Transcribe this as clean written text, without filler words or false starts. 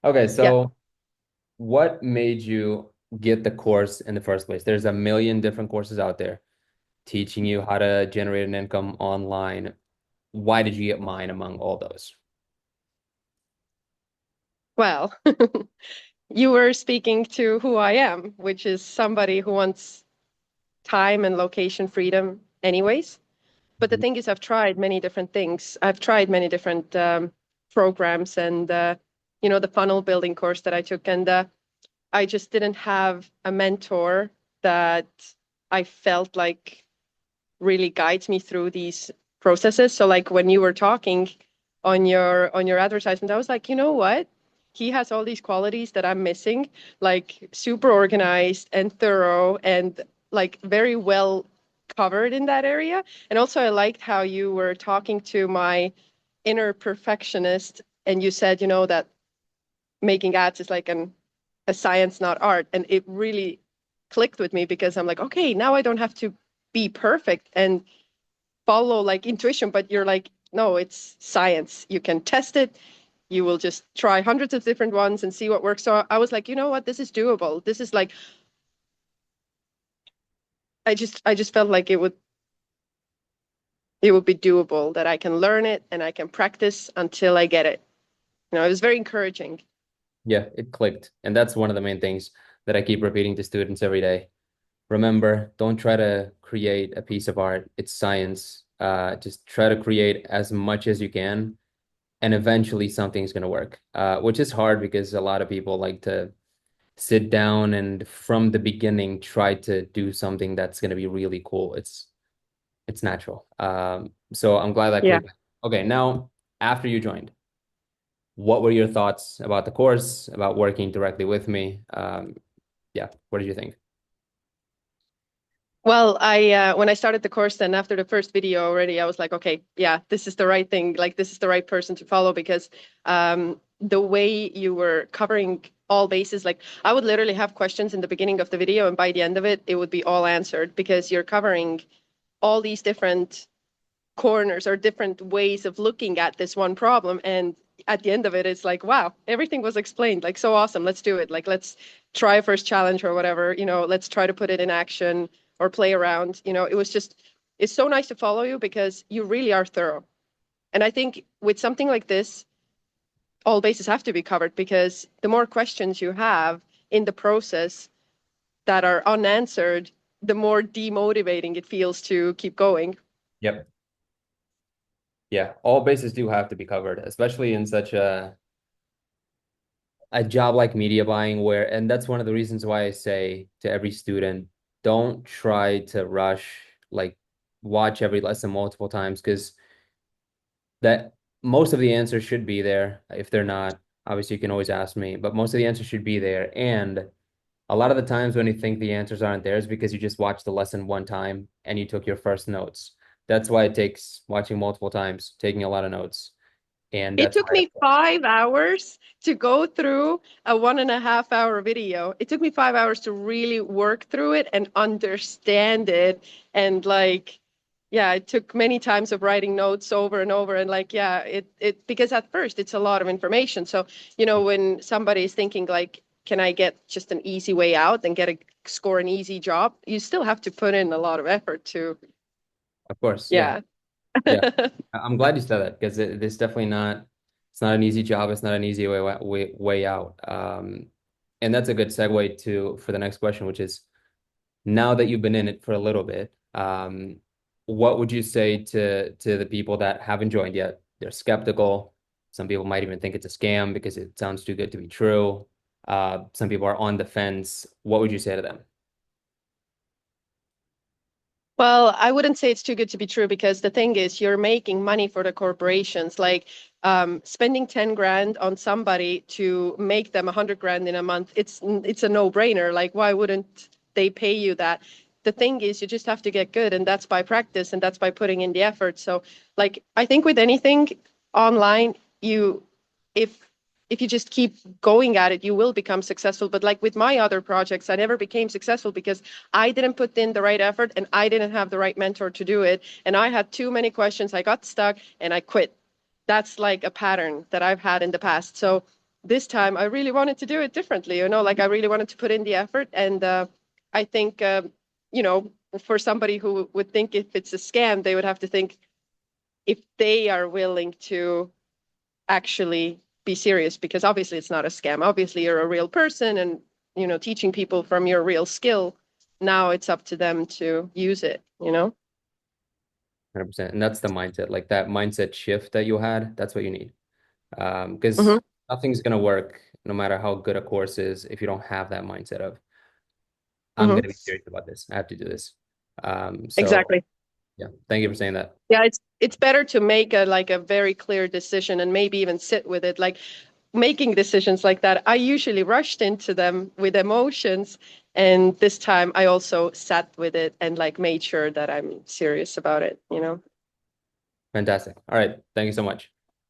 Okay, Yeah. so what made you get the course in the first place? There's a million different courses out there teaching you how to generate an income online. Why did you get mine among all those? Well, you were speaking to who I am, which is somebody who wants time and location freedom anyways. But the Mhm. thing is, I've tried many different things. I've tried many different programs and, the funnel building course that I took. And I just didn't have a mentor that I felt like really guides me through these processes. So like when you were talking on your advertisement, I was like, you know what? He has all these qualities that I'm missing, like super organized and thorough and like very well covered in that area. And also I liked how you were talking to my inner perfectionist and you said, that making ads is like a science, not art. And it really clicked with me because I'm like, okay, now I don't have to be perfect and follow like intuition, but you're like, no, it's science. You can test it. You will just try hundreds of different ones and see what works. So I was like, you know what? This is doable. This is like, I just felt like it would be doable that I can learn it and I can practice until I get it. It was very encouraging. Yeah, it clicked. And that's one of the main things that I keep repeating to students every day. Remember, don't try to create a piece of art. It's science. Just try to create as much as you can, and eventually something's going to work. Which is hard because a lot of people like to sit down and from the beginning try to do something that's going to be really cool. It's natural. So I'm glad that Yeah. clicked. Okay, now after you joined, what were your thoughts about the course, about working directly with me? Yeah, what did you think? Well, I when I started the course, then after the first video already, I was like, okay, yeah, this is the right thing. Like, this is the right person to follow because the way you were covering all bases, like I would literally have questions in the beginning of the video, and by the end of it, it would be all answered because you're covering all these different corners or different ways of looking at this one problem. And at the end of it, it's like, wow, everything was explained. Like, so awesome. Let's do it. Like, let's try a first challenge or whatever. Let's try to put it in action or play around. It's so nice to follow you because you really are thorough. And I think with something like this, all bases have to be covered because the more questions you have in the process that are unanswered, the more demotivating it feels to keep going. Yep. Yeah, all bases do have to be covered, especially in such a job like media buying where, and that's one of the reasons why I say to every student, don't try to rush, like watch every lesson multiple times because that most of the answers should be there. If they're not, obviously you can always ask me, but most of the answers should be there. And a lot of the times when you think the answers aren't there is because you just watched the lesson one time and you took your first notes. That's why it takes watching multiple times, taking a lot of notes. And It that's took why, me 5 hours to go through a 1.5 hour video. It took me 5 hours to really work through it and understand it. And like, yeah, it took many times of writing notes over and over. And like, yeah, because at first it's a lot of information. So, when somebody is thinking like, can I get just an easy way out and score an easy job? You still have to put in a lot of effort to, of course, yeah. yeah. Yeah. I'm glad you said that because it's definitely not, it's not an easy job. It's not an easy way out. And that's a good segue for the next question, which is now that you've been in it for a little bit, what would you say to the people that haven't joined yet? They're skeptical. Some people might even think it's a scam because it sounds too good to be true. Some people are on the fence. What would you say to them? Well, I wouldn't say it's too good to be true because the thing is, you're making money for the corporations. Like spending 10 grand on somebody to make them 100 grand in a month, it's a no-brainer. Like, why wouldn't they pay you that? The thing is, you just have to get good, and that's by practice, and that's by putting in the effort. So, like, I think with anything online, if if you just keep going at it, you will become successful. But like with my other projects, I never became successful because I didn't put in the right effort and I didn't have the right mentor to do it. And I had too many questions. I got stuck and I quit. That's like a pattern that I've had in the past. So this time I really wanted to do it differently, you know, like I really wanted to put in the effort. And I think, you know, for somebody who would think if it's a scam, they would have to think if they are willing to actually be serious, because obviously it's not a scam. Obviously you're a real person and, you know, teaching people from your real skill. Now it's up to them to use it, you know? 100%. And that's the mindset, like that mindset shift that you had, that's what you need. Hmm. Because nothing's going to work no matter how good a course is if you don't have that mindset of, I'm Hmm. going to be serious about this. I have to do this. So Exactly. yeah, thank you for saying that. Yeah, it's better to make a like a very clear decision and maybe even sit with it. Like making decisions like that, I usually rushed into them with emotions, and this time I also sat with it and like made sure that I'm serious about it, you know. Fantastic. All right. Thank you so much.